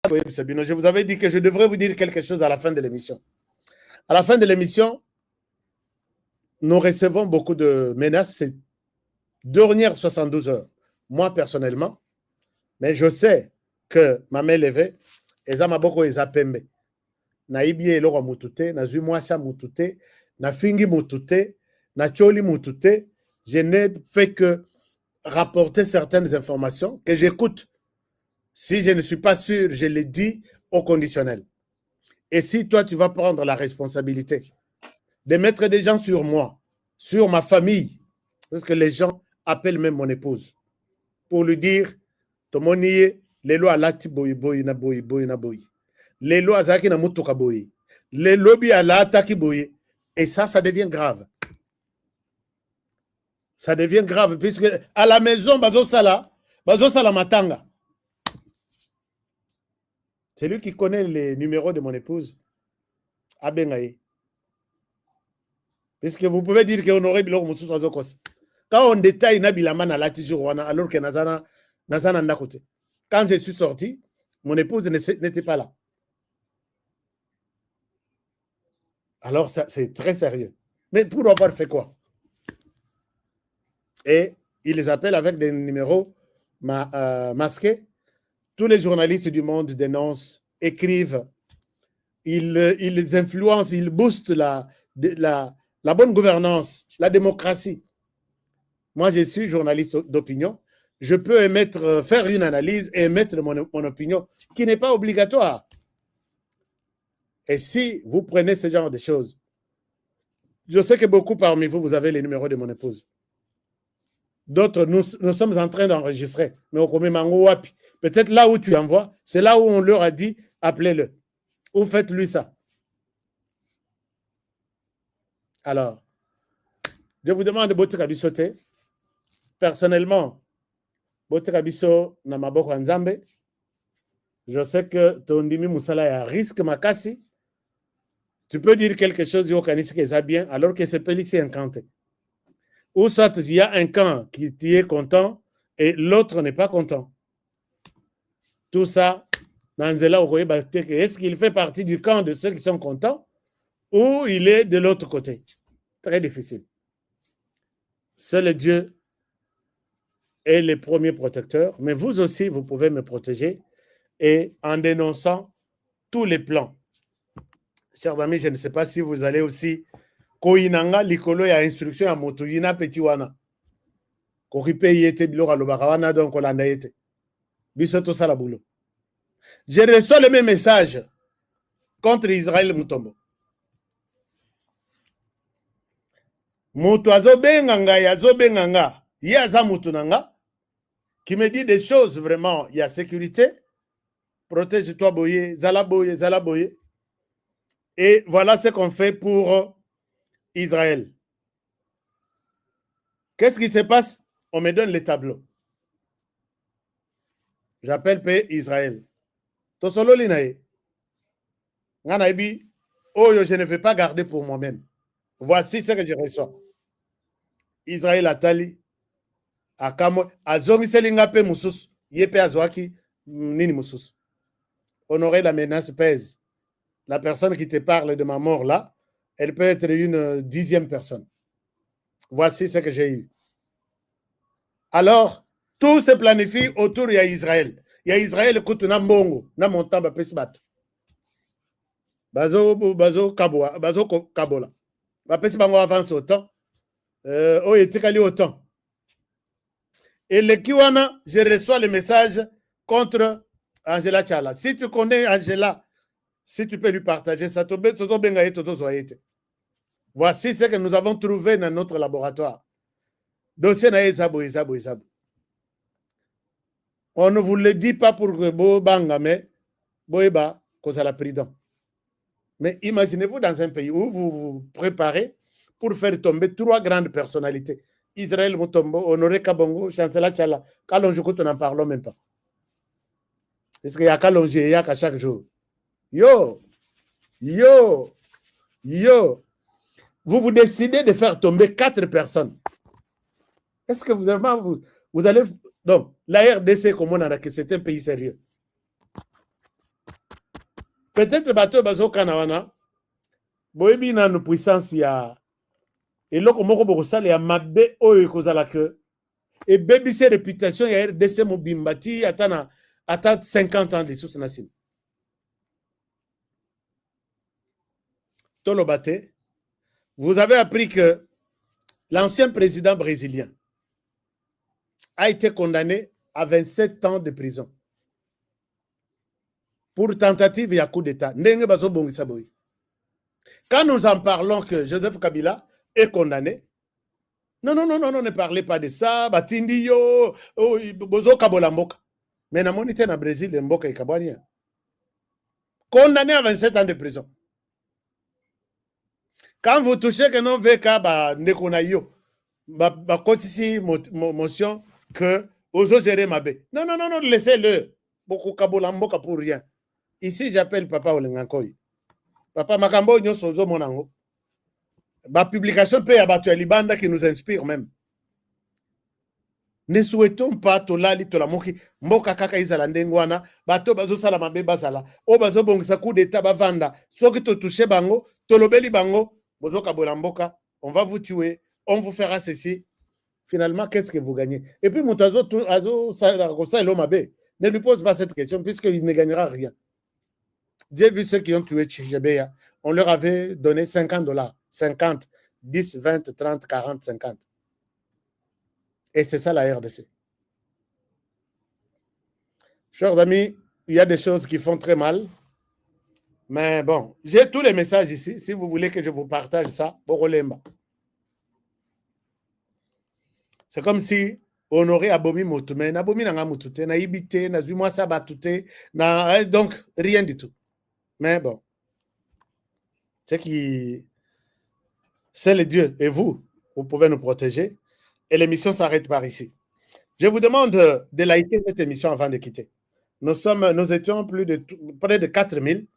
Je vous avais dit que je devrais vous dire quelque chose à la fin de l'émission. À la fin de l'émission, nous recevons beaucoup de menaces ces dernières 72 heures. Moi, personnellement, mais je sais que ma main levée, eza maboko eza pembe. Na ibi eloko mutute, na zui mwasha mutute, na fingi mutute, na choli mutute. Je n'ai fait que rapporter certaines informations que j'écoute. Si je ne suis pas sûr, je le dis au conditionnel. Et si toi, tu vas prendre la responsabilité de mettre des gens sur moi, sur ma famille, parce que les gens appellent même mon épouse, pour lui dire, Tomoniye, les lois alati boyi boyi na boyi boyi na boyi. Les lois azaki na mutuka boyi. Les lobbies alata ki boyi. Et ça devient grave. Ça devient grave, puisque à la maison, bazo sala matanga. C'est lui qui connaît les numéros de mon épouse. Abengaye. Puisque vous pouvez dire qu'on aurait biloko mususu azokos. Quand on détaille Nabilama na lati jour alors que nazana ndakote. Quand je suis sorti, mon épouse n'était pas là. Alors, c'est très sérieux. Mais pour avoir fait quoi? Et ils les appellent avec des numéros masqués. Tous les journalistes du monde dénoncent, écrivent, ils influencent, ils boostent la bonne gouvernance, la démocratie. Moi, je suis journaliste d'opinion. Je peux faire une analyse et émettre mon opinion, qui n'est pas obligatoire. Et si vous prenez ce genre de choses, je sais que beaucoup parmi vous, vous avez les numéros de mon épouse. D'autres, nous sommes en train d'enregistrer. Mais au Wapi, peut-être là où tu envoies, c'est là où on leur a dit, appelez-le. Ou faites-lui ça. Alors, je vous demande de Botika Bissote. Personnellement, Botika Bisso na maboko nzambe. Je sais que Tondimi Moussala est à risque makasi. Tu peux dire quelque chose du Okanissi qui est bien, alors que c'est Pélissi incanté. Ou soit il y a un camp qui est content et l'autre n'est pas content. Tout ça, est-ce qu'il fait partie du camp de ceux qui sont contents ou il est de l'autre côté? Très difficile. Seul Dieu est le premier protecteur, mais vous aussi, vous pouvez me protéger et en dénonçant tous les plans. Chers amis, je ne sais pas si vous allez aussi koinanga likolo ya instruction ya moto yina petit wana kokipe yete biloko alobaka wana donc olanda yete biso tosala boulot. Je reçois le même message contre Israël Mutombo. Moto azobenga ngai azobenga nga ye aza mutu nanga qui me dit des choses vraiment, il y a sécurité, protège-toi boye, zala boye, zala boye. Et voilà ce qu'on fait pour Israël. Qu'est-ce qui se passe? On me donne les tableaux. J'appelle paix Israël. Tosolo linae. Nganaïbi, oh, je ne vais pas garder pour moi-même. Voici ce que je reçois. Israël Atali, Akamo, Azongi Selinga pe Moussous, Yepe Azwaki, Nini Moussous. Honorer la menace pèse. La personne qui te parle de ma mort là, elle peut être une 10e personne. Voici ce que j'ai eu. Alors, tout se planifie autour d'Israël. Il y a Israël qui est Mbongo, na montamba pesbat. Bazo Kabola. Bapesi bango avance autant. Etikali autant. Et le Kiwana, je reçois le message contre Angela Tchala. Si tu connais Angela, si tu peux lui partager ça, voici ce que nous avons trouvé dans notre laboratoire. Dossier na Ezabo. On ne vous le dit pas pour que Bo Banga, mais Boeba, cause à la prudence. Mais imaginez-vous dans un pays où vous vous préparez pour faire tomber 3 grandes personnalités. Israël Mutombo, Honoré Kabongo, Chancela Tchala. Kalonjo, nous n'en parlons même pas. Est-ce qu'il y a Kalonjo et Yaka chaque jour? Yo! Vous décidez de faire tomber 4 personnes. Est-ce que vous allez... Donc, la RDC, comme on a dit, c'est un pays sérieux. Peut-être bateau bazo kanawana. Boyebi na no puissance ya eloko moko bokosala ya mabe oyo ekozala ke ebebisi réputation ya RDC mobimbati ata 50 ans lisusu na nsima. Tolobate, vous avez appris que l'ancien président brésilien a été condamné à 27 ans de prison pour tentative et à coup d'État. Quand nous en parlons que Joseph Kabila est condamné, non, ne parlez pas de ça, batindi yo, bozo kabola mboka. Mais na monité na Brésil, le mboka ikabwani. Condamné à 27 ans de prison. Quand vous touchez que non veka ba nekona yo, ba kotisi motion que ozo gérer mabe. Non, laissez-le. Beaucoup kabola mboka pour rien. Ici, j'appelle Papa Olengankoy. Papa Makambo nyoso ozo monango. Ba publication peut abattre Libanda qui nous inspire même. Ne souhaitons pas tolali tolamoki mboka kaka izala ndengwana bato bazo sala mabe bazala o bazo bongisa coup d'état bavanda soki to toucher bango tolobeli bango bozo kabola mboka on va vous tuer on vous fera ceci. Finalement qu'est-ce que vous gagnez? Et puis mutazo azo sala mabe ne lui pose pas cette question puisqu'il ne gagnera rien. J'ai vu ceux qui ont tué Chichebeya, on leur avait donné $50, 50, 10, 20, 30, 40, 50. Et c'est ça la RDC. Chers amis, il y a des choses qui font très mal. Mais bon, j'ai tous les messages ici. Si vous voulez que je vous partage ça, Borolemba. C'est comme si on aurait abomi Motume, Nabomi Nanga Mutute, Naibite, Nazuma Sabatute, donc rien du tout. Mais bon, c'est le Dieu et vous pouvez nous protéger. Et l'émission s'arrête par ici. Je vous demande de liker cette émission avant de quitter. Nous étions près de 4000.